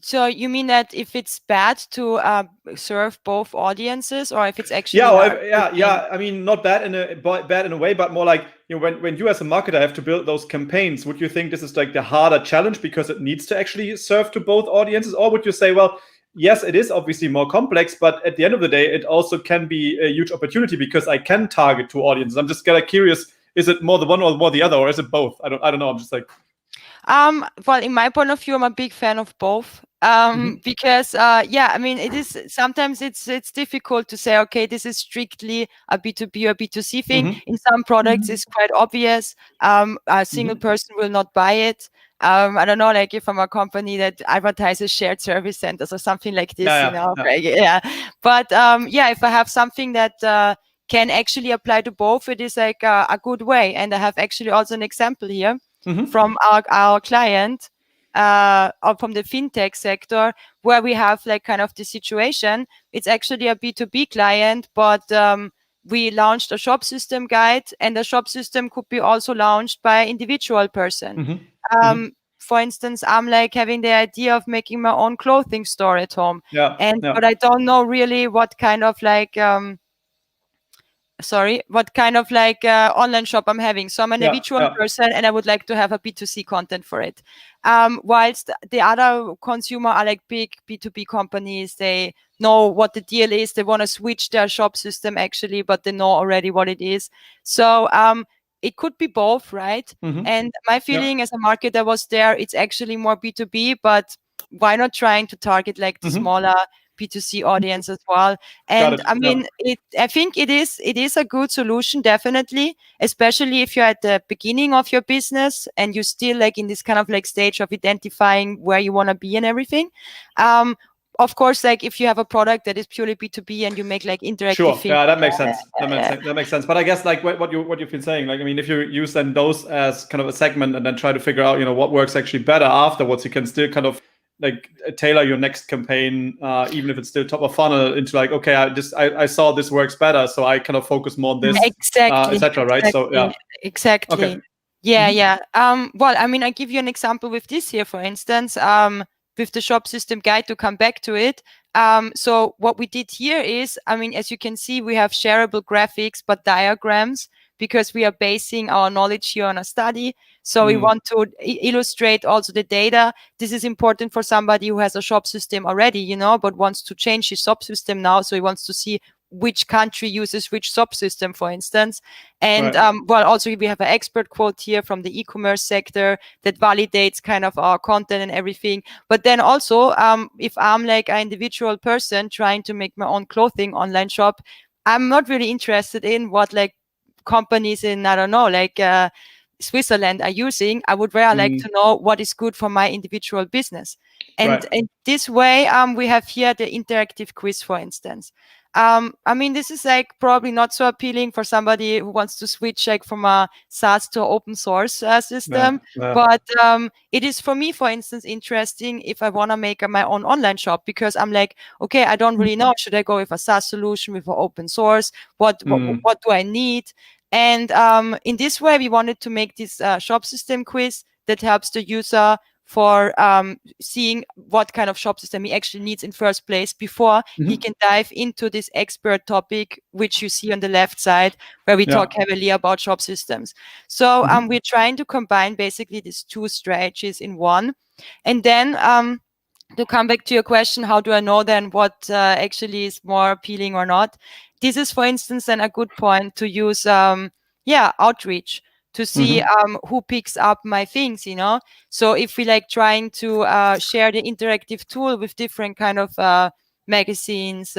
So you mean that if it's bad to serve both audiences, or if it's actually I mean, not bad in a way, but more like, you know, when you as a marketer have to build those campaigns, would you think this is like the harder challenge because it needs to actually serve to both audiences? Or would you say, well, yes, it is obviously more complex, but at the end of the day, it also can be a huge opportunity because I can target two audiences. I'm just kind of curious, is it more the one or more the other, or is it both? I don't know. I'm just like, well, in my point of view, I'm a big fan of both. Because I mean, it is sometimes it's difficult to say, okay, this is strictly a B2B or B2C thing. In some products, it's quite obvious. A single person will not buy it. I don't know, like if I'm a company that advertises shared service centers or something like this, But if I have something that can actually apply to both, it is like a good way. And I have actually also an example here from our client, or from the fintech sector, where we have like kind of the situation. It's actually a B2B client, but we launched a shop system guide, and the shop system could be also launched by individual person. For instance, I'm like having the idea of making my own clothing store at home, but I don't know really what kind of like online shop I'm having. So I'm an individual person, and I would like to have a B2C content for it. Whilst the other consumer are like big B2B companies, they know what the deal is. They want to switch their shop system actually, but they know already what it is. So it could be both, right? And my feeling as a marketer was there, it's actually more B2B, but why not trying to target like the smaller B2C audience as well? And I mean, I think it is a good solution, definitely, especially if you're at the beginning of your business and you're still like in this kind of like stage of identifying where you want to be and everything. Of course, like if you have a product that is purely B2B and you make like interactive things. That makes sense. That makes sense. But I guess like what you've been saying, like, I mean, if you use then those as kind of a segment and then try to figure out, you know, what works actually better afterwards, you can still kind of like tailor your next campaign, even if it's still top of funnel, into like, okay, I saw this works better, so I kind of focus more on this, etc. Right? So exactly. Okay. Well, I mean, I give you an example with this here, for instance, with the shop system guide, to come back to it. So what we did here is, I mean, as you can see, we have shareable graphics, but diagrams, because we are basing our knowledge here on a study. So we want to illustrate also the data. This is important for somebody who has a shop system already, you know, but wants to change his shop system now. So he wants to see which country uses which subsystem, for instance. And well, also we have an expert quote here from the e-commerce sector that validates kind of our content and everything. But then also, if I'm like an individual person trying to make my own clothing online shop, I'm not really interested in what like companies in, I don't know, like Switzerland are using. I would rather like to know what is good for my individual business. And in this way, we have here the interactive quiz, for instance. I mean, this is like probably not so appealing for somebody who wants to switch like from a SaaS to open source system. But it is for me, for instance, interesting if I want to make my own online shop, because I'm like, okay, I don't really know. Should I go with a SaaS solution, with an open source? What do I need? And in this way, we wanted to make this shop system quiz that helps the user for seeing what kind of shop system he actually needs in first place before he can dive into this expert topic, which you see on the left side, where we talk heavily about shop systems. So we're trying to combine basically these two strategies in one. And then to come back to your question, how do I know then what actually is more appealing or not? This is, for instance, then a good point to use outreach to see who picks up my things, you know. So if we like trying to share the interactive tool with different kind of magazines,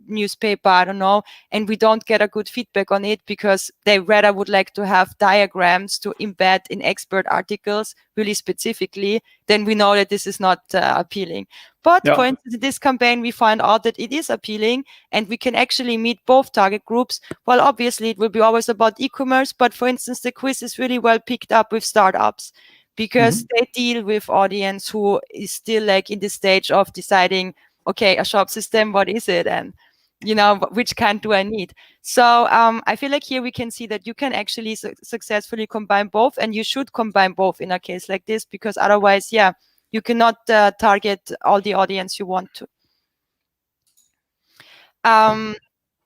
newspaper, I don't know, and we don't get a good feedback on it because they rather would like to have diagrams to embed in expert articles really specifically, then we know that this is not appealing. But for instance, in this campaign, we find out that it is appealing and we can actually meet both target groups. Well, obviously, it will be always about e-commerce, but for instance, the quiz is really well picked up with startups because they deal with audience who is still like in the stage of deciding okay, a shop system, what is it? And, you know, which kind do I need? So I feel like here we can see that you can actually successfully combine both, and you should combine both in a case like this, because otherwise, yeah, you cannot target all the audience you want to.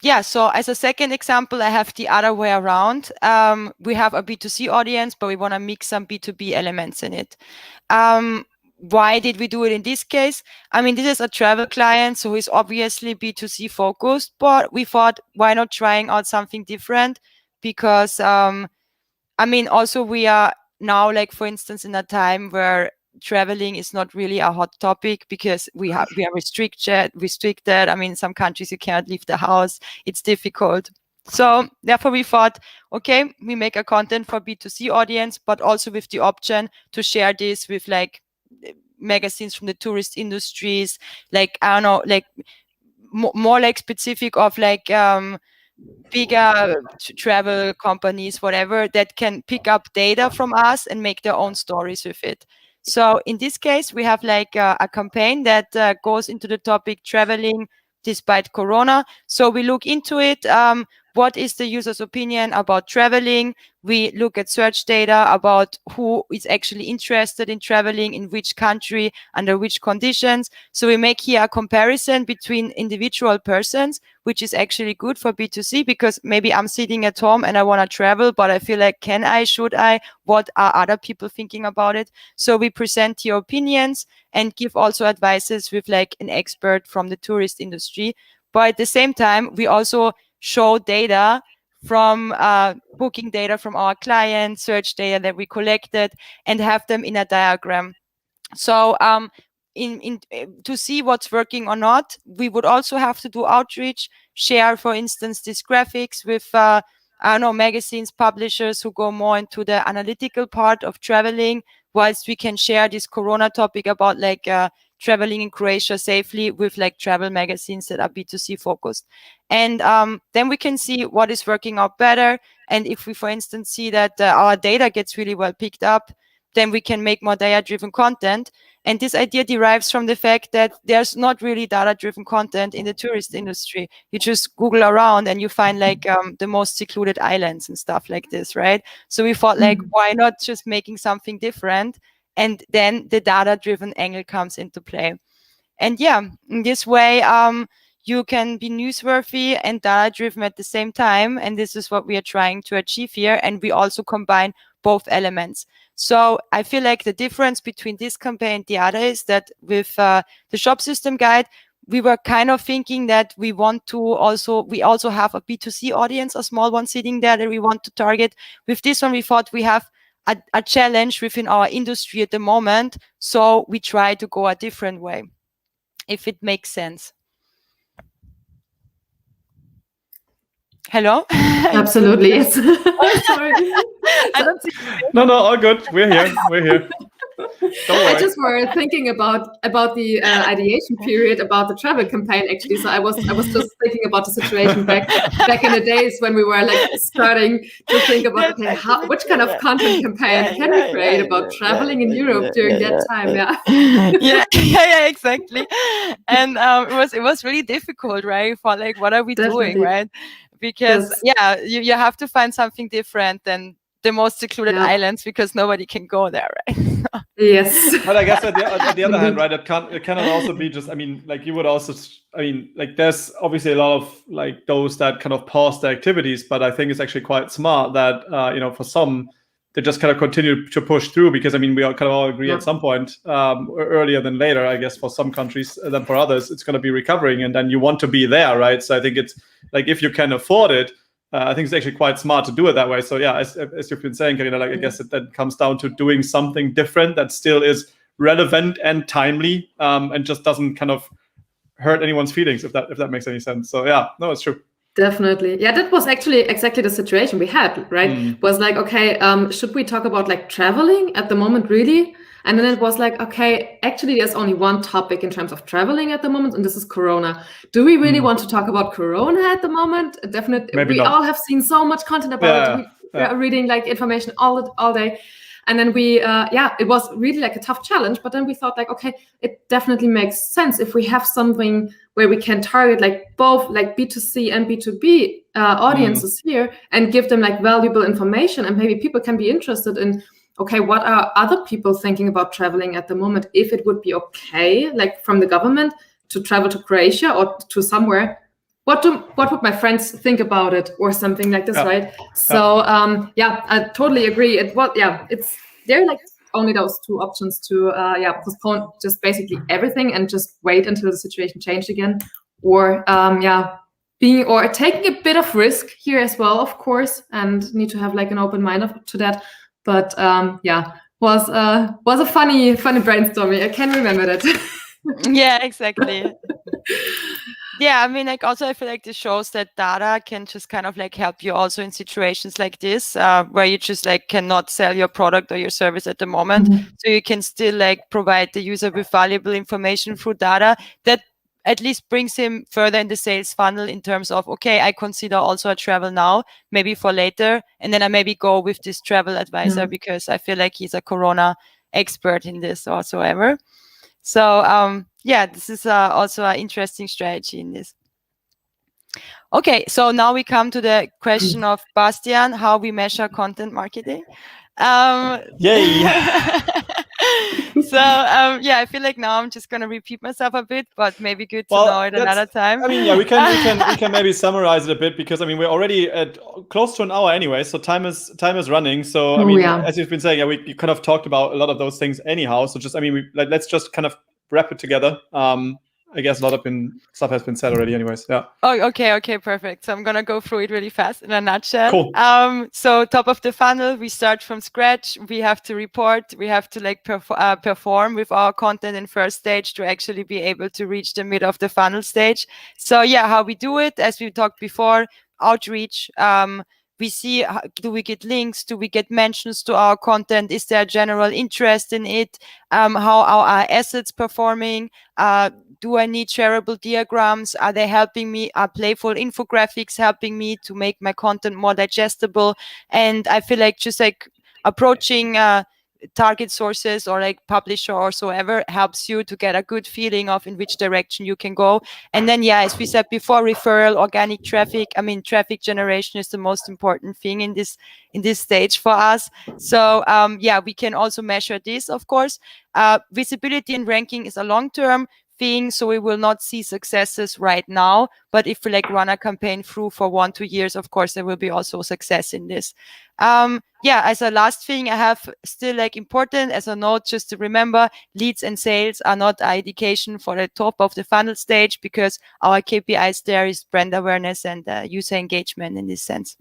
Yeah, so as a second example, I have the other way around. We have a B2C audience, but we want to mix some B2B elements in it. Why did we do it in this case? I mean, this is a travel client, so he's obviously B2C focused, but we thought, why not trying out something different? Because, I mean, also we are now, like, for instance, in a time where traveling is not really a hot topic because we are restricted. I mean, in some countries you can't leave the house. It's difficult. So therefore we thought, okay, we make a content for B2C audience, but also with the option to share this with like magazines from the tourist industries, like, I don't know, like more like specific of like bigger travel companies, whatever, that can pick up data from us and make their own stories with it. So in this case, we have like a campaign that goes into the topic traveling despite Corona. So we look into it. What is the user's opinion about traveling? We look at search data about who is actually interested in traveling, in which country, under which conditions. So we make here a comparison between individual persons, which is actually good for B2C, because maybe I'm sitting at home and I want to travel, but I feel like, can I, should I? What are other people thinking about it? So we present your opinions and give also advices with like an expert from the tourist industry. But at the same time, we also show data from booking data from our clients, search data that we collected, and have them in a diagram. So to see what's working or not, we would also have to do outreach, share, for instance, these graphics with I don't know, magazines, publishers who go more into the analytical part of traveling, whilst we can share this Corona topic about like traveling in Croatia safely with like travel magazines that are B2C focused. And then we can see what is working out better. And if we, for instance, see that our data gets really well picked up, then we can make more data-driven content. And this idea derives from the fact that there's not really data-driven content in the tourist industry. You just Google around and you find like the most secluded islands and stuff like this, right? So we thought like, why not just making something different? And then the data-driven angle comes into play. And yeah, in this way, you can be newsworthy and data-driven at the same time. And this is what we are trying to achieve here. And we also combine both elements. So I feel like the difference between this campaign and the other is that with the shop system guide, we were kind of thinking that we also have a B2C audience, a small one sitting there that we want to target. With this one, we thought we have a challenge within our industry at the moment. So we try to go a different way, if it makes sense. Hello? Absolutely, yes. Sorry. I don't see. No, all good. We're here. I just were thinking about the ideation period, about the travel campaign, actually. So I was just thinking about the situation back in the days when we were like starting to think about, okay, which kind of content campaign can we create about traveling in Europe during that time? Yeah, exactly. And it was really difficult, right? For like, what are we doing, right? Because you have to find something different than the most secluded islands, because nobody can go there, right? Yes. But I guess at the other hand, right, it cannot also be just, I mean, like you would also, I mean, like there's obviously a lot of like those that kind of pause their activities, but I think it's actually quite smart that, for some, they just kind of continue to push through, because I mean, we all kind of all agree at some point, earlier than later, I guess, for some countries than for others, it's going to be recovering, and then you want to be there, right? So I think it's like, if you can afford it, I think it's actually quite smart to do it that way. So yeah, as you've been saying, Carina, like I guess it then comes down to doing something different that still is relevant and timely, and just doesn't kind of hurt anyone's feelings, if that makes any sense. So yeah, no, it's true. Definitely. Yeah, that was actually exactly the situation we had, right? Was like, okay, should we talk about like traveling at the moment, really? And then it was like, okay, actually there's only one topic in terms of traveling at the moment, and this is Corona. Do we really want to talk about Corona at the moment? Definitely. Maybe we not. all have seen so much content about it. We are reading like information all day. And then we, it was really like a tough challenge. But then we thought like, okay, it definitely makes sense if we have something where we can target like both like B2C and B2B audiences here and give them like valuable information. And maybe people can be interested in, okay, what are other people thinking about traveling at the moment? If it would be okay, like from the government, to travel to Croatia or to somewhere, what would my friends think about it, or something like this, right? So I totally agree. It's there like only those two options to postpone just basically everything and just wait until the situation changed again, or taking a bit of risk here as well, of course, and need to have like an open mind to that. But was a funny brainstorming. I can remember that. Yeah, exactly. Yeah, I mean, like also I feel like this shows that data can just kind of like help you also in situations like this, where you just like cannot sell your product or your service at the moment. So you can still like provide the user with valuable information through data that at least brings him further in the sales funnel in terms of, okay, I consider also a travel now, maybe for later. And then I maybe go with this travel advisor because I feel like he's a Corona expert in this whatsoever. So this is also an interesting strategy in this. Okay, so now we come to the question of Bastian, how we measure content marketing. Yay! So I feel like now I'm just gonna repeat myself a bit, but maybe good to know it another time. I mean, we can maybe summarize it a bit, because I mean we're already at close to an hour anyway, so time is running. So I mean, as you've been saying, we kind of talked about a lot of those things anyhow. So just let's just kind of wrap it together. I guess a lot of stuff has been said already anyways. Yeah. Oh, okay, perfect. So I'm going to go through it really fast in a nutshell. Cool. So top of the funnel, we start from scratch. We have to report. We have to like perform with our content in first stage to actually be able to reach the mid of the funnel stage. So how we do it, as we talked before, outreach. We see, do we get links? Do we get mentions to our content? Is there general interest in it? How are our assets performing? Do I need shareable diagrams? Are they helping me? Are playful infographics helping me to make my content more digestible? And I feel like just like approaching target sources or like publisher or so ever helps you to get a good feeling of in which direction you can go. And then as we said before, referral, organic traffic. I mean, traffic generation is the most important thing in this stage for us. So we can also measure this, of course. Visibility and ranking is a long-term thing, so we will not see successes right now, but if we like run a campaign through for 1-2 years, of course there will be also success in this. As a last thing, I have still like important as a note just to remember, leads and sales are not an indication for the top of the funnel stage, because our KPIs there is brand awareness and user engagement in this sense.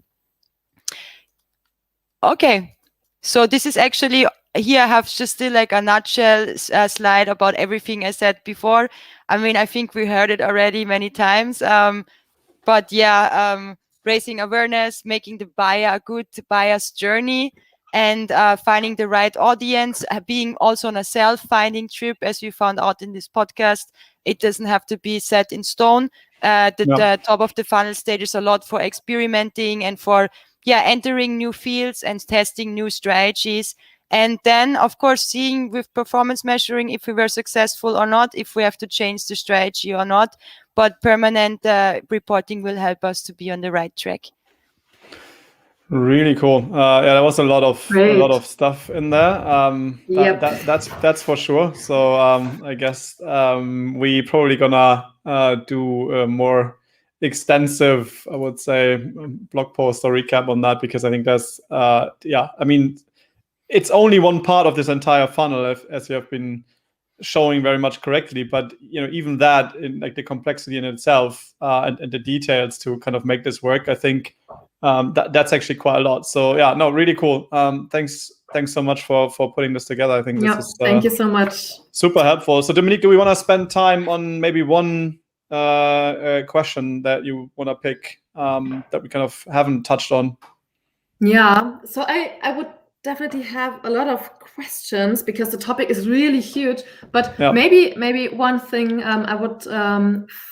Okay, so this is actually, here I have just still like a nutshell slide about everything I said before. I mean, I think we heard it already many times, but raising awareness, making the buyer a good buyer's journey, and finding the right audience, being also on a self-finding trip, as we found out in this podcast. It doesn't have to be set in stone. The top of the funnel stage is a lot for experimenting and for entering new fields and testing new strategies. And then, of course, seeing with performance measuring if we were successful or not, if we have to change the strategy or not. But permanent reporting will help us to be on the right track. Really cool. There was a lot of stuff in there. That's for sure. So I guess we probably gonna do a more extensive, I would say, blog post or recap on that, because I think that's I mean, it's only one part of this entire funnel, as you have been showing very much correctly. But even that, in like the complexity in itself and the details to kind of make this work, I think that's actually quite a lot. So really cool. Thanks so much for putting this together. I think this is thank you so much. Super helpful. So Dominique, do we want to spend time on maybe one question that you want to pick that we kind of haven't touched on? So I would definitely have a lot of questions, because the topic is really huge, but maybe one thing I would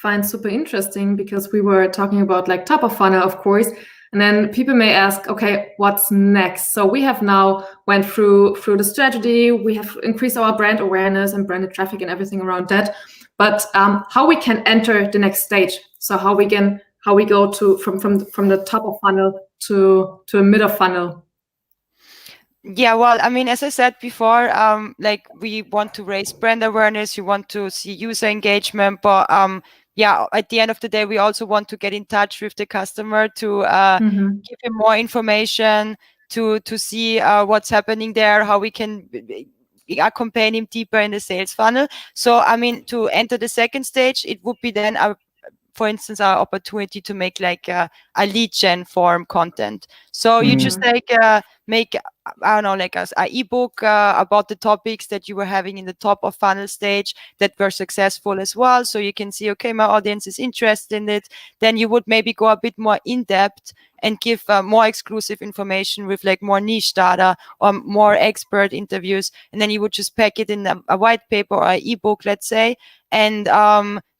find super interesting, because we were talking about like top of funnel, of course, And then people may ask, okay, what's next? So we have now went through the strategy. We have increased our brand awareness and branded traffic and everything around that. But how we can enter the next stage? So how we go to from the top of funnel to a mid of funnel? Yeah, well, I mean, as I said before, like we want to raise brand awareness, you want to see user engagement, but yeah, at the end of the day, we also want to get in touch with the customer to give him more information, to see what's happening there, how we can accompany him deeper in the sales funnel. So, I mean, to enter the second stage, it would be then for instance, our opportunity to make like a lead gen form content. So you just like make, I don't know, like a ebook about the topics that you were having in the top of funnel stage that were successful as well. So you can see, okay, my audience is interested in it. Then you would maybe go a bit more in depth and give more exclusive information with like more niche data or more expert interviews. And then you would just pack it in a white paper or an ebook, let's say. And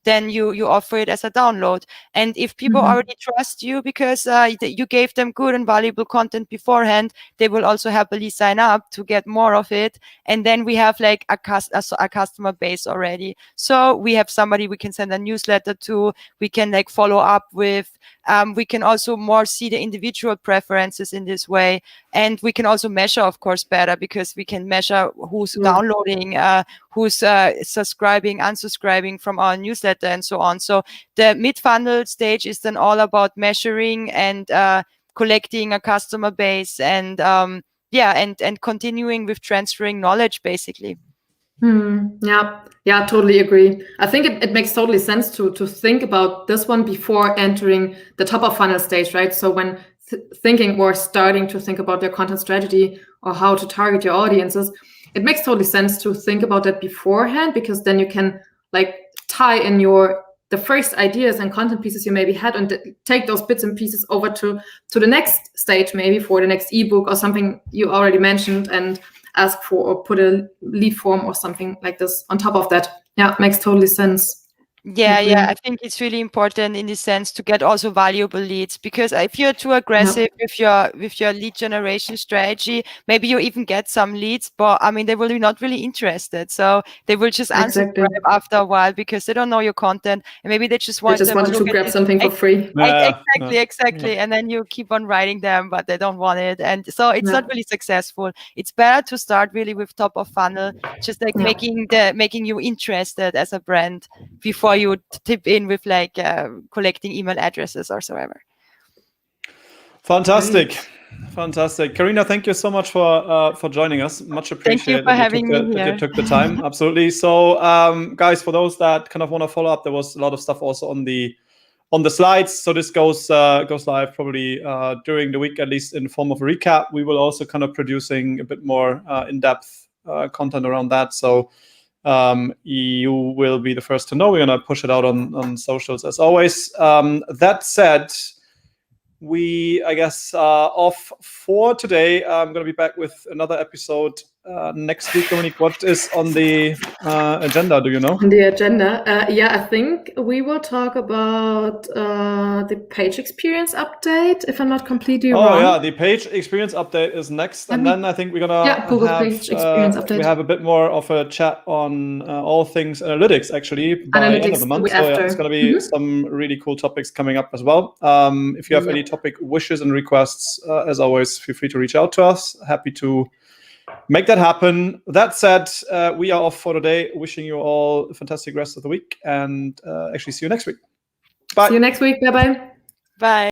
then you offer it as a download. And if people already trust you because you gave them good and valuable content beforehand, they will also happily sign up to get more of it. And then we have like a customer base already. So we have somebody we can send a newsletter to, we can like follow up with, we can also more see the individual preferences in this way. And we can also measure, of course, better because we can measure who's downloading, who's subscribing, unsubscribing from our newsletter and so on. So the mid-funnel stage is then all about measuring and collecting a customer base and and continuing with transferring knowledge basically. Yeah, totally agree. I think it makes totally sense to think about this one before entering the top of funnel stage, right? So when thinking or starting to think about their content strategy or how to target your audiences, it makes totally sense to think about that beforehand, because then you can like tie in the first ideas and content pieces you maybe had and take those bits and pieces over to the next stage, maybe for the next ebook or something you already mentioned, and ask for or put a lead form or something like this on top of that. Yeah, makes totally sense. Yeah, I think it's really important in this sense to get also valuable leads, because if you're too aggressive with your lead generation strategy, maybe you even get some leads, but I mean they will be not really interested, so they will just unsubscribe after a while because they don't know your content and maybe they just want to grab something for free. Exactly. And then you keep on writing them, but they don't want it, and so it's not really successful. It's better to start really with top of funnel, just like making you interested as a brand before you would tip in with like collecting email addresses or so ever. Fantastic. Carina, thank you so much for joining us. Much appreciated. Thank you for having me here. That you took the time. Absolutely. So guys, for those that kind of want to follow up, there was a lot of stuff also on the slides. So this goes live probably during the week, at least in form of a recap. We will also kind of producing a bit more in-depth content around that. So you will be the first to know. We're going to push it out on socials as always. That said, we, I guess, off for today. I'm going to be back with another episode next week. Dominique, what is on the agenda? Do you know? On the agenda? I think we will talk about the page experience update, if I'm not completely wrong. Oh, yeah, the page experience update is next. And then I think we're going to page experience update. We have a bit more of a chat on all things analytics, actually, by the end of the month. So it's going to be some really cool topics coming up as well. If you have any topic wishes and requests, as always, feel free to reach out to us. Happy to make that happen. That said, we are off for today. Wishing you all a fantastic rest of the week, and actually see you next week. Bye. See you next week. Bye-bye. Bye.